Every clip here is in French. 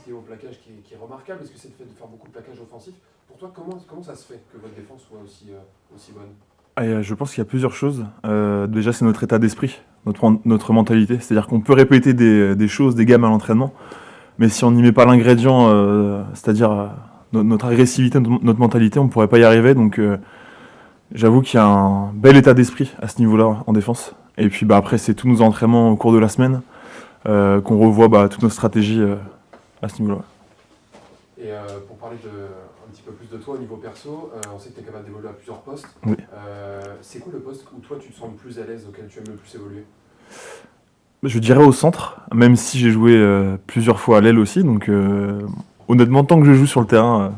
capacité au plaquage qui est remarquable. Est-ce que c'est le fait de faire beaucoup de plaquage offensif? Pour toi, comment ça se fait que votre défense soit aussi bonne? Je pense qu'il y a plusieurs choses. Déjà, c'est notre état d'esprit, notre mentalité. C'est-à-dire qu'on peut répéter des choses, des gammes à l'entraînement, mais si on n'y met pas l'ingrédient, c'est-à-dire notre agressivité, notre mentalité, on ne pourrait pas y arriver. Donc, j'avoue qu'il y a un bel état d'esprit à ce niveau-là en défense. Et puis après, c'est tous nos entraînements au cours de la semaine qu'on revoit toutes nos stratégies à ce niveau-là. Et pour parler un petit peu plus de toi au niveau perso, on sait que tu es capable d'évoluer à plusieurs postes. Oui. C'est quoi le poste où toi tu te sens le plus à l'aise, auquel tu aimes le plus évoluer? Je dirais au centre, même si j'ai joué plusieurs fois à l'aile aussi. Donc honnêtement, tant que je joue sur le terrain,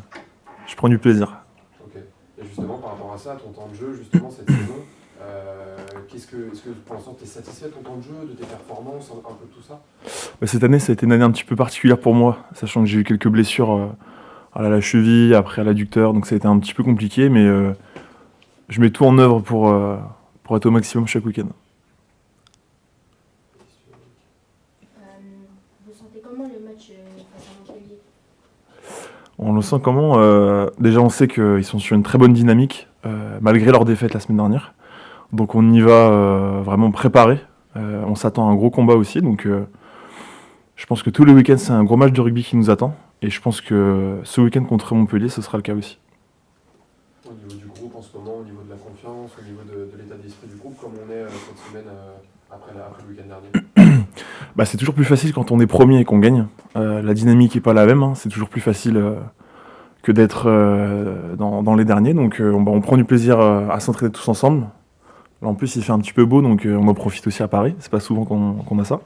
je prends du plaisir. Ok. Et justement, par rapport à ça, ton temps de jeu, justement, cette saison, est-ce que pour l'instant tu es satisfait de ton temps de jeu, de tes performances, un peu de tout ça? Cette année, ça a été une année un petit peu particulière pour moi, sachant que j'ai eu quelques blessures à la cheville, après à l'adducteur, donc ça a été un petit peu compliqué, mais je mets tout en œuvre pour être au maximum chaque week-end. Vous sentez comment le match face à Montpellier? On le sent comment déjà, on sait qu'ils sont sur une très bonne dynamique, malgré leur défaite la semaine dernière. Donc on y va vraiment préparé. On s'attend à un gros combat aussi, donc je pense que tous les week-ends, c'est un gros match de rugby qui nous attend. Et je pense que ce week-end contre Montpellier, ce sera le cas aussi. Au niveau du groupe en ce moment, au niveau de la confiance, au niveau de l'état d'esprit du groupe, comme on est cette semaine après le week-end dernier? C'est toujours plus facile quand on est premier et qu'on gagne. La dynamique n'est pas la même, hein. C'est toujours plus facile que d'être dans les derniers. Donc on prend du plaisir à s'entraîner tous ensemble. Là, en plus, il fait un petit peu beau, donc on en profite aussi à Paris. C'est pas souvent qu'on a ça.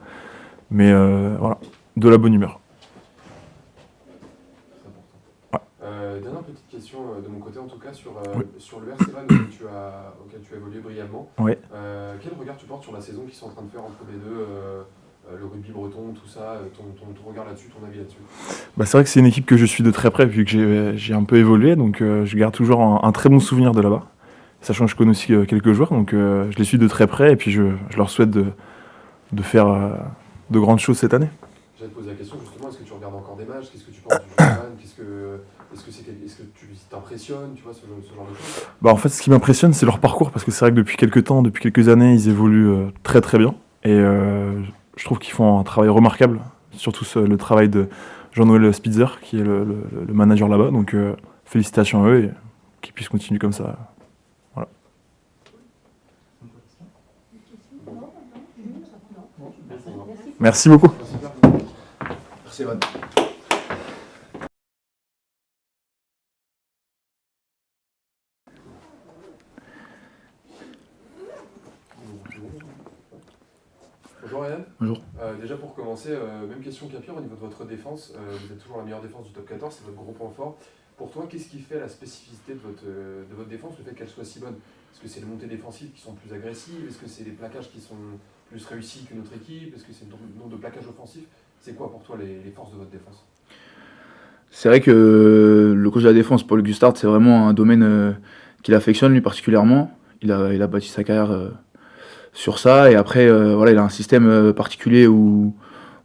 Mais voilà, de la bonne humeur. C'est important. Dernière petite question de mon côté, en tout cas, Oui. sur le RC Van auquel tu as évolué brillamment. Ouais. Quel regard tu portes sur la saison qu'ils sont en train de faire entre les deux, le rugby breton, tout ça, ton regard là-dessus, ton avis là-dessus? C'est vrai que c'est une équipe que je suis de très près, vu que j'ai un peu évolué, donc je garde toujours un très bon souvenir de là-bas. Sachant que je connais aussi quelques joueurs, donc je les suis de très près, et puis je leur souhaite de faire de grandes choses cette année. J'allais te poser la question justement, est-ce que tu regardes encore des matchs? Qu'est-ce que tu penses du jeu de Van? Est-ce que tu t'impressionnes, tu vois, ce genre de choses? En fait, ce qui m'impressionne, c'est leur parcours, parce que c'est vrai que depuis quelques temps, depuis quelques années, ils évoluent très très bien. Et je trouve qu'ils font un travail remarquable, surtout le travail de Jean-Noël Spitzer, qui est le manager là-bas. Donc félicitations à eux et qu'ils puissent continuer comme ça. Voilà. Merci beaucoup. Merci Evan. Bonjour Ryan. Bonjour. Déjà pour commencer, même question qu'Apir au niveau de votre défense. Vous êtes toujours la meilleure défense du top 14, c'est votre gros point fort. Pour toi, qu'est-ce qui fait la spécificité de votre défense, le fait qu'elle soit si bonne? Est-ce que c'est les montées défensives qui sont plus agressives? Est-ce que c'est les plaquages qui sont plus réussis que notre équipe? Est-ce que c'est le nombre de plaquages offensifs? C'est quoi pour toi les forces de votre défense? C'est vrai que le coach de la défense, Paul Gustard, c'est vraiment un domaine qu'il affectionne lui particulièrement. Il a bâti sa carrière sur ça. Et après, voilà, il a un système particulier où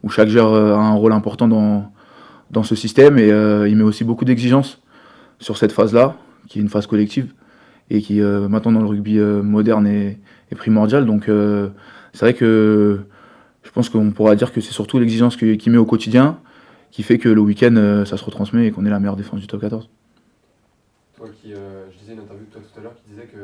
chaque joueur a un rôle important dans ce système. Et il met aussi beaucoup d'exigences sur cette phase-là, qui est une phase collective. Et qui, maintenant, dans le rugby moderne, est primordiale. Donc, c'est vrai que je pense qu'on pourra dire que c'est surtout l'exigence qu'il met au quotidien qui fait que le week-end, ça se retransmet et qu'on est la meilleure défense du top 14. Toi je disais une interview de toi tout à l'heure qui disait que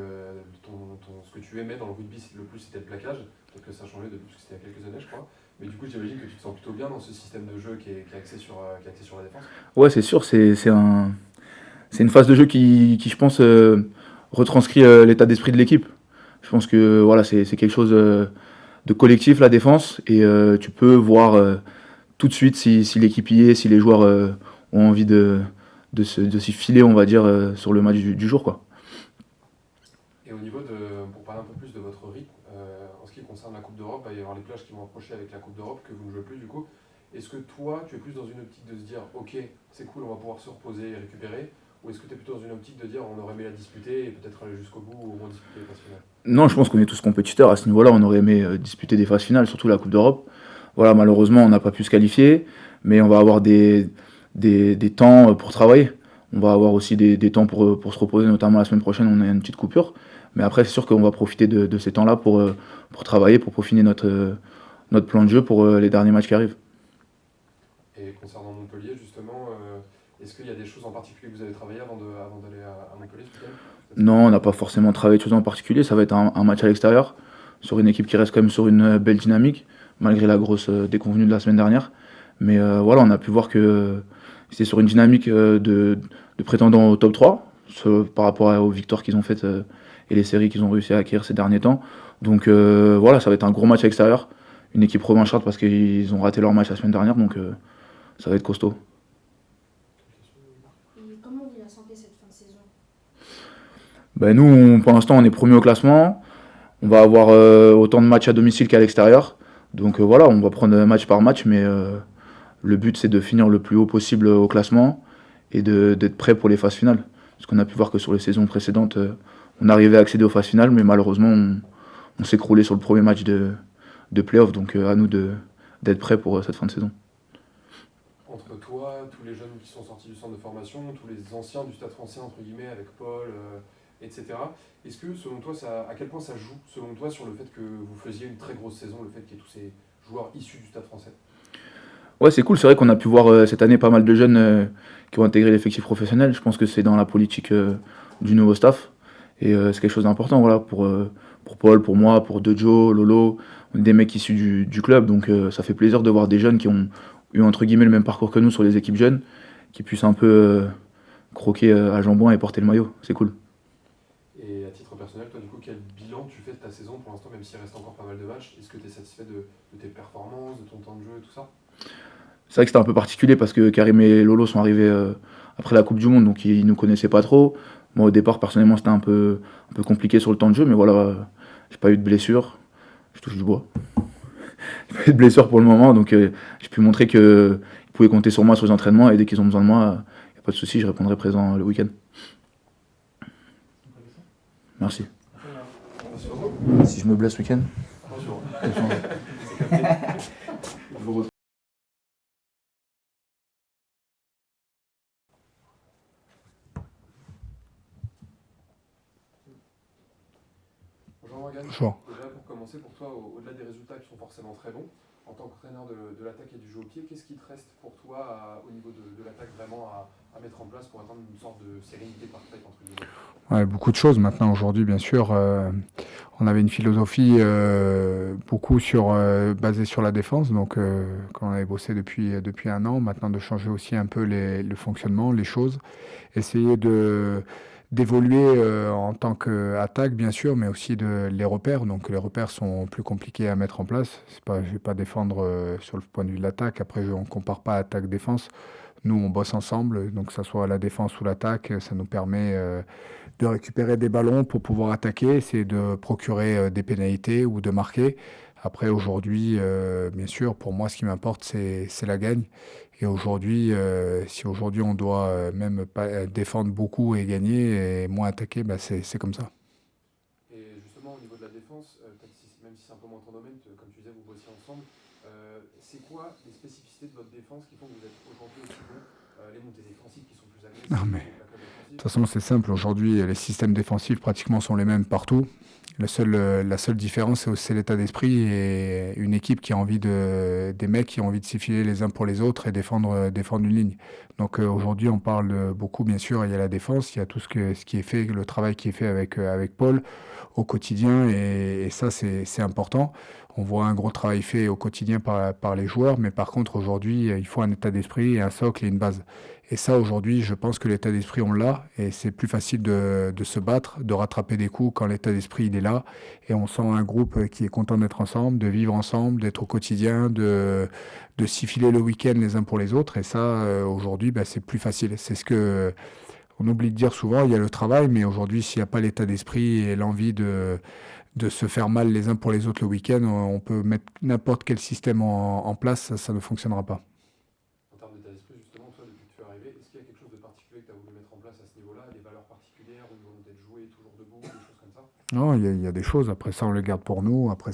ce que tu aimais dans le rugby le plus c'était le plaquage, peut-être que ça a changé depuis que c'était il y a quelques années je crois, mais du coup j'imagine que tu te sens plutôt bien dans ce système de jeu qui est axé sur la défense. Ouais, c'est sûr, c'est une phase de jeu qui je pense, retranscrit l'état d'esprit de l'équipe. Je pense que voilà, c'est quelque chose de collectif, la défense, et tu peux voir tout de suite si l'équipe y est, si les joueurs ont envie de s'y filer, on va dire, sur le match du jour, quoi. Et au niveau pour parler un peu plus de votre rythme, en ce qui concerne la Coupe d'Europe, il va y avoir les plages qui vont approcher avec la Coupe d'Europe que vous ne jouez plus du coup. Est-ce que toi, tu es plus dans une optique de se dire ok, c'est cool, on va pouvoir se reposer et récupérer, ou est-ce que tu es plutôt dans une optique de dire on aurait aimé la disputer et peut-être aller jusqu'au bout ou au moins disputer les phases finales? Non, je pense qu'on est tous compétiteurs à ce niveau-là. On aurait aimé disputer des phases finales, surtout la Coupe d'Europe. Voilà, malheureusement, on n'a pas pu se qualifier, mais on va avoir des temps pour travailler. On va avoir aussi des temps pour se reposer, notamment la semaine prochaine, on a une petite coupure. Mais après, c'est sûr qu'on va profiter de ces temps-là pour travailler, pour peaufiner notre plan de jeu pour les derniers matchs qui arrivent. Et concernant Montpellier, justement, est-ce qu'il y a des choses en particulier que vous avez travaillé avant d'aller à Montpellier ce week-end? Non, on n'a pas forcément travaillé de choses en particulier. Ça va être un match à l'extérieur, sur une équipe qui reste quand même sur une belle dynamique, malgré la grosse déconvenue de la semaine dernière. Mais voilà, on a pu voir que c'était sur une dynamique de prétendants au top 3, par rapport aux victoires qu'ils ont faites et les séries qu'ils ont réussi à acquérir ces derniers temps. Donc voilà, ça va être un gros match à l'extérieur. Une équipe revancharde parce qu'ils ont raté leur match la semaine dernière, donc ça va être costaud. Et comment vous la sentez cette fin de saison? Ben nous, pour l'instant, on est premier au classement. On va avoir autant de matchs à domicile qu'à l'extérieur. Donc voilà, on va prendre match par match, mais le but c'est de finir le plus haut possible au classement et d'être prêt pour les phases finales. Parce qu'on a pu voir que sur les saisons précédentes, on arrivait à accéder aux phases finales, mais malheureusement, on s'écroulait sur le premier match de play-off. Donc à nous d'être prêts pour cette fin de saison. Entre toi, tous les jeunes qui sont sortis du centre de formation, tous les anciens du Stade Français, entre guillemets, avec Paul, etc. Est-ce que, selon toi, à quel point ça joue, selon toi, sur le fait que vous faisiez une très grosse saison, le fait qu'il y ait tous ces joueurs issus du Stade Français? Ouais, c'est cool. C'est vrai qu'on a pu voir cette année pas mal de jeunes qui ont intégré l'effectif professionnel. Je pense que c'est dans la politique du nouveau staff. Et c'est quelque chose d'important voilà, pour Paul, pour moi, pour Dejo, Lolo. On est des mecs issus du club. Donc ça fait plaisir de voir des jeunes qui ont eu entre guillemets le même parcours que nous sur les équipes jeunes, qui puissent un peu croquer à jambon et porter le maillot. C'est cool. Et à titre personnel, toi, du coup, quel bilan tu fais de ta saison pour l'instant, même s'il reste encore pas mal de matchs? Est-ce que tu es satisfait de tes performances, de ton temps de jeu et tout ça? C'est vrai que c'était un peu particulier parce que Karim et Lolo sont arrivés après la Coupe du Monde, donc ils nous connaissaient pas trop. Moi au départ personnellement c'était un peu compliqué sur le temps de jeu, mais voilà, j'ai pas eu de blessure, je touche du bois. J'ai pas eu de blessure pour le moment, donc j'ai pu montrer qu'ils pouvaient compter sur moi sur les entraînements et dès qu'ils ont besoin de moi, y a pas de souci, je répondrai présent le week-end. Merci. Merci beaucoup. Si je me blesse ce week-end. Attention. C'est capté. Je vous retrouve. Bonjour Morgane. Bonjour. Déjà pour commencer, pour toi, au-delà des résultats qui sont forcément très bons, en tant qu'entraîneur de l'attaque et du jeu au pied, qu'est-ce qui te reste pour toi au niveau de l'attaque vraiment à mettre en place pour atteindre une sorte de sérénité parfaite entre guillemets? Ouais, beaucoup de choses maintenant aujourd'hui, bien sûr. On avait une philosophie basée sur la défense, donc quand on avait bossé depuis un an, maintenant de changer aussi un peu le fonctionnement, les choses, essayer d'évoluer en tant qu'attaque, bien sûr, mais aussi les repères. Donc les repères sont plus compliqués à mettre en place. C'est pas, je vais pas défendre sur le point de vue de l'attaque. Après, on compare pas attaque-défense. Nous, on bosse ensemble, donc que ça soit la défense ou l'attaque, ça nous permet de récupérer des ballons pour pouvoir attaquer, c'est de procurer des pénalités ou de marquer. Après, aujourd'hui, bien sûr, pour moi, ce qui m'importe, c'est la gagne. Et aujourd'hui, si aujourd'hui on doit même pas défendre beaucoup et gagner et moins attaquer, bah c'est comme ça. Et justement, au niveau de la défense, même si c'est un peu moins ton domaine, comme tu disais, vous bossiez ensemble, c'est quoi les spécificités de votre défense qui font que vous êtes aujourd'hui aussi bon? Les montées défensives qui sont plus agressives, Non, mais les plaquages de défensifs? toute façon, c'est simple. Aujourd'hui, les systèmes défensifs pratiquement sont les mêmes partout. La seule différence, c'est l'état d'esprit et une équipe qui a envie des mecs qui ont envie de s'effiler les uns pour les autres et défendre une ligne. Donc aujourd'hui, on parle beaucoup, bien sûr, il y a la défense, il y a tout ce qui est fait, le travail qui est fait avec Paul au quotidien et ça, c'est important. On voit un gros travail fait au quotidien par les joueurs, mais par contre, aujourd'hui, il faut un état d'esprit, un socle et une base. Et ça, aujourd'hui, je pense que l'état d'esprit, on l'a, et c'est plus facile de se battre, de rattraper des coups quand l'état d'esprit, il est là, et on sent un groupe qui est content d'être ensemble, de vivre ensemble, d'être au quotidien, de s'y filer le week-end les uns pour les autres, et ça, aujourd'hui, bah, c'est plus facile. C'est ce que on oublie de dire souvent, il y a le travail, mais aujourd'hui, s'il n'y a pas l'état d'esprit et l'envie de se faire mal les uns pour les autres le week-end, on peut mettre n'importe quel système en place, ça ne fonctionnera pas. En termes d'état d'esprit, justement, toi, depuis que tu es arrivé, est-ce qu'il y a quelque chose de particulier que tu as voulu mettre en place à ce niveau-là, des valeurs particulières, une volonté de jouer toujours debout, des choses comme ça? Non, il y a des choses. Après ça, on les garde pour nous. Après,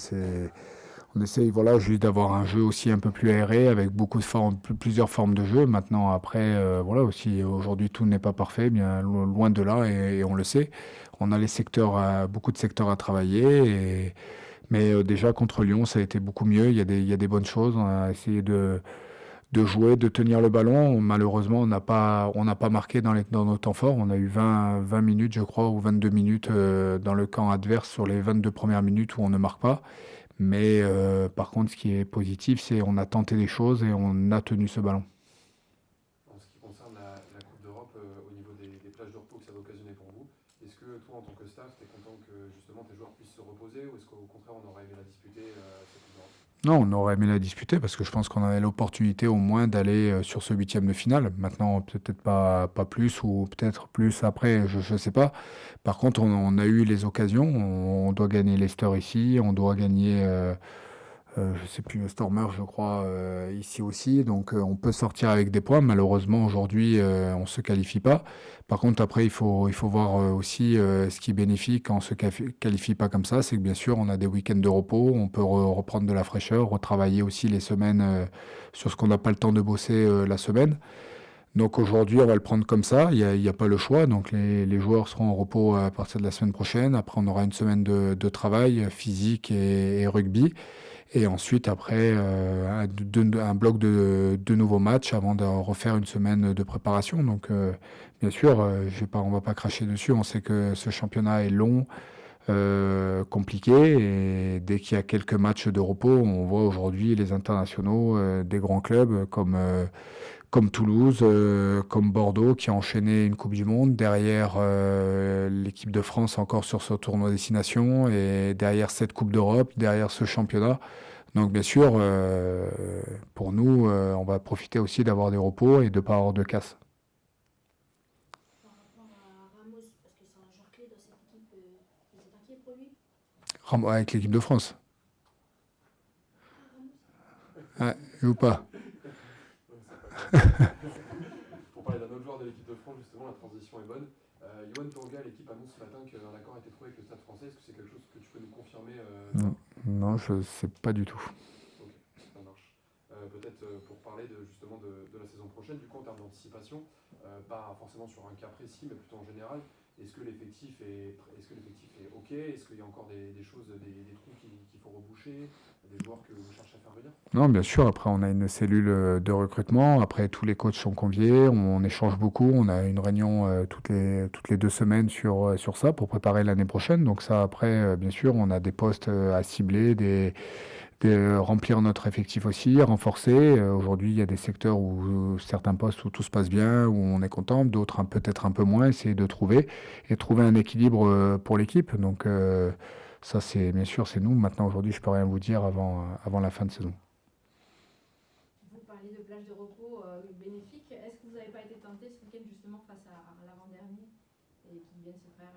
On essaye voilà, juste d'avoir un jeu aussi un peu plus aéré avec beaucoup de formes, plusieurs formes de jeu. Maintenant, après, voilà aussi, aujourd'hui, tout n'est pas parfait, bien loin de là, et on le sait. On a les secteurs, beaucoup de secteurs à travailler, mais déjà contre Lyon, ça a été beaucoup mieux. Il y a des bonnes choses. On a essayé de jouer, de tenir le ballon. Malheureusement, on n'a pas marqué dans nos temps forts. On a eu 20 minutes, je crois, ou 22 minutes dans le camp adverse sur les 22 premières minutes où on ne marque pas. Mais par contre, ce qui est positif, c'est on a tenté des choses et on a tenu ce ballon. En ce qui concerne la Coupe d'Europe, au niveau des plages de repos que ça va occasionner pour vous, est-ce que toi, en tant que staff, tu es content que justement tes joueurs puissent se reposer, ou est-ce qu'au contraire, on aurait aimé la disputer, cette Coupe d'Europe? Non, on aurait aimé la disputer parce que je pense qu'on avait l'opportunité au moins d'aller sur ce huitième de finale. Maintenant, peut-être pas plus ou peut-être plus après, je ne sais pas. Par contre, on a eu les occasions. On doit gagner Leicester ici, on doit gagner, je sais plus, Stormer, je crois, ici aussi. Donc, on peut sortir avec des points. Malheureusement, aujourd'hui, on se qualifie pas. Par contre, après, il faut voir aussi ce qui est bénéfique quand on se qualifie pas comme ça. C'est que bien sûr, on a des week-ends de repos, on peut reprendre de la fraîcheur, retravailler aussi les semaines sur ce qu'on n'a pas le temps de bosser la semaine. Donc aujourd'hui, on va le prendre comme ça. Il y a pas le choix. Donc les joueurs seront en repos à partir de la semaine prochaine. Après, on aura une semaine de travail physique et rugby. Et ensuite, après, un bloc de nouveaux matchs avant de refaire une semaine de préparation. Donc, bien sûr, on va pas cracher dessus. On sait que ce championnat est long, compliqué. Et dès qu'il y a quelques matchs de repos, on voit aujourd'hui les internationaux des grands clubs comme Toulouse, comme Bordeaux, qui a enchaîné une Coupe du Monde. Derrière, l'équipe de France encore sur ce tournoi destination. Et derrière cette Coupe d'Europe, derrière ce championnat. Donc bien sûr, pour nous, on va profiter aussi d'avoir des repos et de ne pas avoir de casse. Par rapport à Ramos, parce que c'est un joueur clé dans cette équipe, vous êtes inquiet pour lui? Avec l'équipe de France. Ouais, ou pas. Pour parler d'un autre joueur de l'équipe de France, justement, la transition est bonne. Yoann Tourga, l'équipe annonce ce matin qu'un accord a été trouvé avec le Stade français. Est-ce que c'est quelque chose que tu peux nous confirmer? Non, je ne sais pas du tout. Ok, ça marche. Peut-être pour parler justement de la saison prochaine, du coup en termes d'anticipation, pas forcément sur un cas précis, mais plutôt en général, est-ce que l'effectif est ok? Est-ce qu'il y a encore des choses, des trous qu'il faut reboucher, des joueurs que vous cherchez à faire venir? Non, bien sûr. Après, on a une cellule de recrutement. Après, tous les coachs sont conviés. On échange beaucoup. On a une réunion toutes les 2 semaines sur ça pour préparer l'année prochaine. Donc ça, après, bien sûr, on a des postes à cibler, remplir notre effectif aussi, renforcer. Aujourd'hui, il y a des secteurs où certains postes où tout se passe bien, où on est content, d'autres peut-être un peu moins. Essayer de trouver un équilibre pour l'équipe. Donc ça, c'est bien sûr, c'est nous. Maintenant, aujourd'hui, je peux rien vous dire avant la fin de saison. Vous parlez de plage de repos bénéfique. Est-ce que vous n'avez pas été tenté ce week-end justement face à l'avant-dernier et qui viennent se faire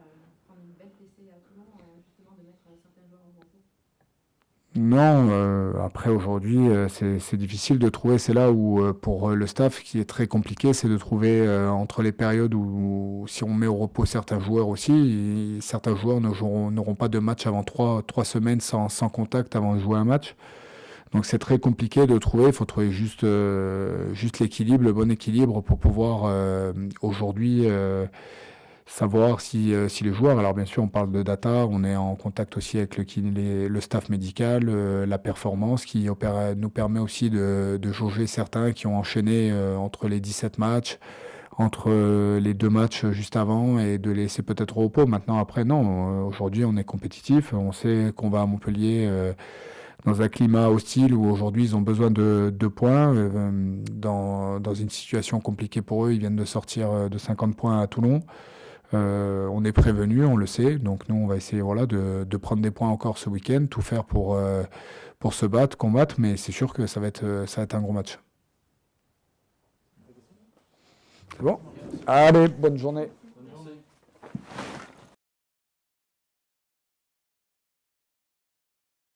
prendre une belle fessée à Toulon, justement de mettre certains joueurs au repos? Non, après aujourd'hui, c'est difficile de trouver. C'est là où, pour le staff, qui est très compliqué, c'est de trouver entre les périodes où, si on met au repos certains joueurs aussi, certains joueurs n'auront pas de match avant 3 semaines sans contact avant de jouer un match. Donc c'est très compliqué de trouver. Il faut trouver juste l'équilibre, le bon équilibre pour pouvoir aujourd'hui savoir si les joueurs, alors bien sûr on parle de data, on est en contact aussi avec le staff médical, la performance qui nous permet aussi de jauger certains qui ont enchaîné entre les 17 matchs, entre les 2 matchs juste avant et de laisser peut-être au repos. Maintenant après non, aujourd'hui on est compétitif, on sait qu'on va à Montpellier dans un climat hostile où aujourd'hui ils ont besoin de points, dans une situation compliquée pour eux, ils viennent de sortir de 50 points à Toulon. On est prévenu, on le sait, donc nous on va essayer de prendre des points encore ce week-end, tout faire pour se combattre, mais c'est sûr que ça va être un gros match. C'est bon ? Allez, bonne journée.